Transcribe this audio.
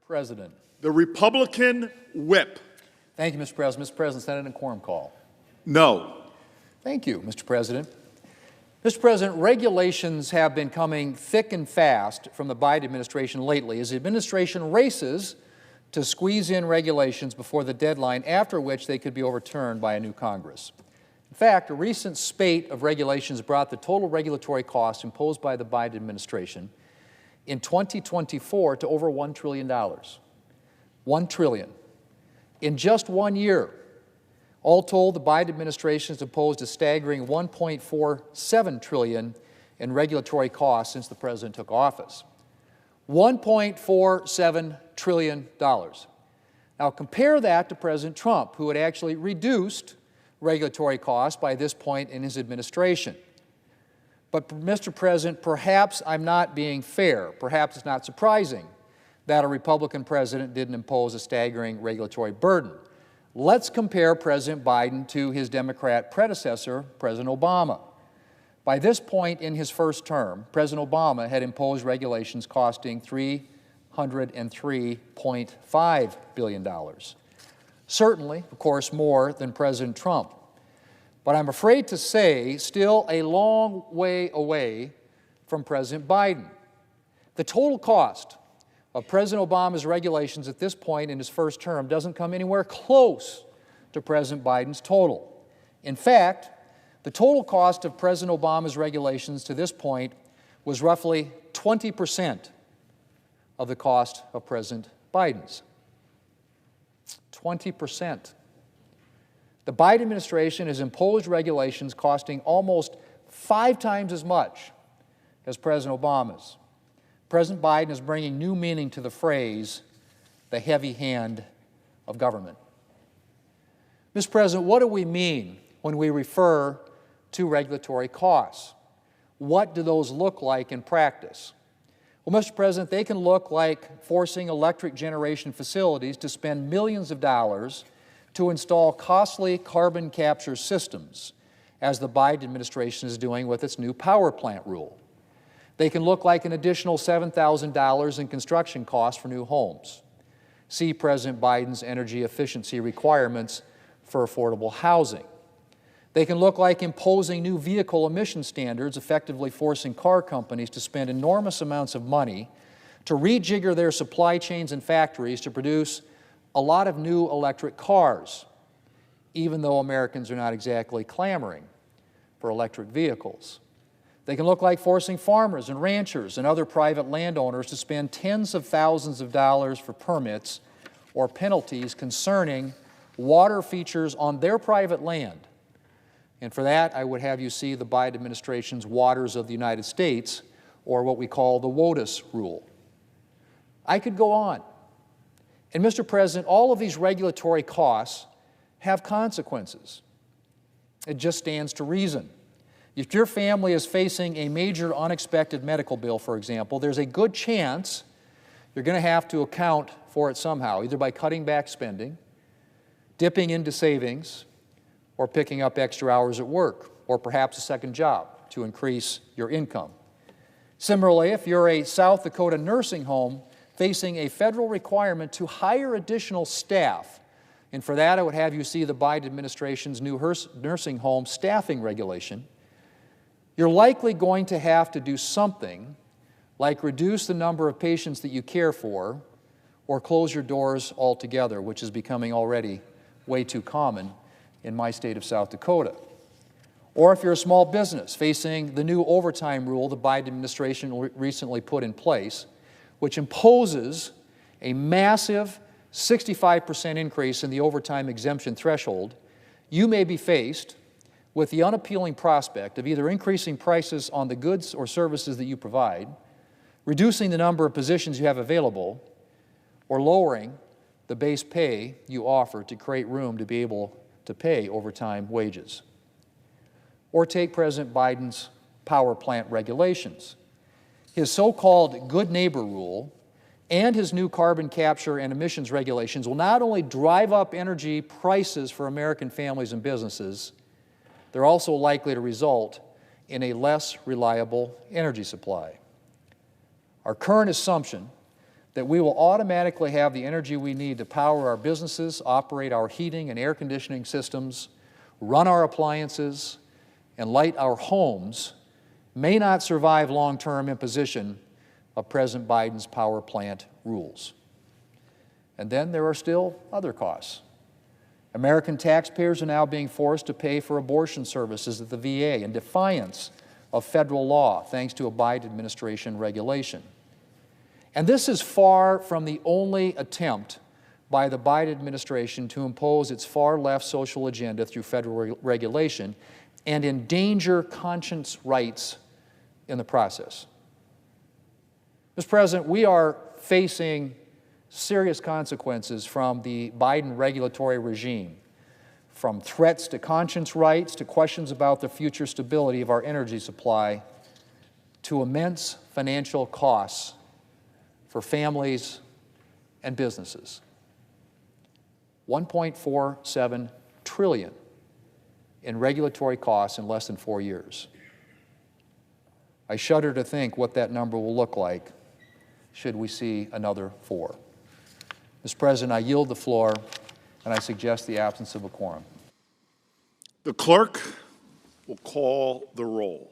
President. The Republican whip. Thank you, Mr. President. Mr. President, Senate and quorum call. No. Thank you, Mr. President. Mr. President, regulations have been coming thick and fast from the Biden administration lately as the administration races to squeeze in regulations before the deadline after which they could be overturned by a new Congress. In fact, a recent spate of regulations brought the total regulatory cost imposed by the Biden administration in 2024 to over $1 trillion. $1 trillion. In just 1 year, all told, the Biden administration has imposed a staggering $1.47 trillion in regulatory costs since the president took office. $1.47 trillion. Now compare that to President Trump, who had actually reduced regulatory costs by this point in his administration. But, Mr. President, perhaps I'm not being fair. Perhaps it's not surprising that a Republican president didn't impose a staggering regulatory burden. Let's compare President Biden to his Democrat predecessor, President Obama. By this point in his first term, President Obama had imposed regulations costing $303.5 billion. Certainly, of course, more than President Trump. But I'm afraid to say, still a long way away from President Biden. The total cost of President Obama's regulations at this point in his first term doesn't come anywhere close to President Biden's total. In fact, the total cost of President Obama's regulations to this point was roughly 20% of the cost of President Biden's. 20%. The Biden administration has imposed regulations costing almost 5 times as much as President Obama's. President Biden is bringing new meaning to the phrase, the heavy hand of government. Mr. President, what do we mean when we refer to regulatory costs? What do those look like in practice? Well, Mr. President, they can look like forcing electric generation facilities to spend millions of dollars to install costly carbon capture systems, as the Biden administration is doing with its new power plant rule. They can look like an additional $7,000 in construction costs for new homes. See President Biden's energy efficiency requirements for affordable housing. They can look like imposing new vehicle emission standards, effectively forcing car companies to spend enormous amounts of money to rejigger their supply chains and factories to produce a lot of new electric cars, even though Americans are not exactly clamoring for electric vehicles. They can look like forcing farmers and ranchers and other private landowners to spend tens of thousands of dollars for permits or penalties concerning water features on their private land. And for that, I would have you see the Biden administration's Waters of the United States, or what we call the WOTUS rule. I could go on. And, Mr. President, all of these regulatory costs have consequences. It just stands to reason. If your family is facing a major unexpected medical bill, for example, there's a good chance you're going to have to account for it somehow, either by cutting back spending, dipping into savings, or picking up extra hours at work, or perhaps a second job to increase your income. Similarly, if you're a South Dakota nursing home facing a federal requirement to hire additional staff, and for that I would have you see the Biden administration's new nursing home staffing regulation, you're likely going to have to do something like reduce the number of patients that you care for or close your doors altogether, which is becoming already way too common in my state of South Dakota. Or if you're a small business facing the new overtime rule the Biden administration recently put in place, which imposes a massive 65% increase in the overtime exemption threshold, you may be faced with the unappealing prospect of either increasing prices on the goods or services that you provide, reducing the number of positions you have available, or lowering the base pay you offer to create room to be able to pay overtime wages. Or take President Biden's power plant regulations. His so-called good neighbor rule and his new carbon capture and emissions regulations will not only drive up energy prices for American families and businesses, they're also likely to result in a less reliable energy supply. Our current assumption that we will automatically have the energy we need to power our businesses, operate our heating and air conditioning systems, run our appliances, and light our homes may not survive long-term imposition of President Biden's power plant rules. And then there are still other costs. American taxpayers are now being forced to pay for abortion services at the VA in defiance of federal law, thanks to a Biden administration regulation. And this is far from the only attempt by the Biden administration to impose its far-left social agenda through federal regulation and endanger conscience rights in the process. Mr. President, we are facing serious consequences from the Biden regulatory regime, from threats to conscience rights to questions about the future stability of our energy supply to immense financial costs for families and businesses. $1.47 trillion in regulatory costs in less than 4 years. I shudder to think what that number will look like should we see another 4. Mr. President, I yield the floor, and I suggest the absence of a quorum. The clerk will call the roll.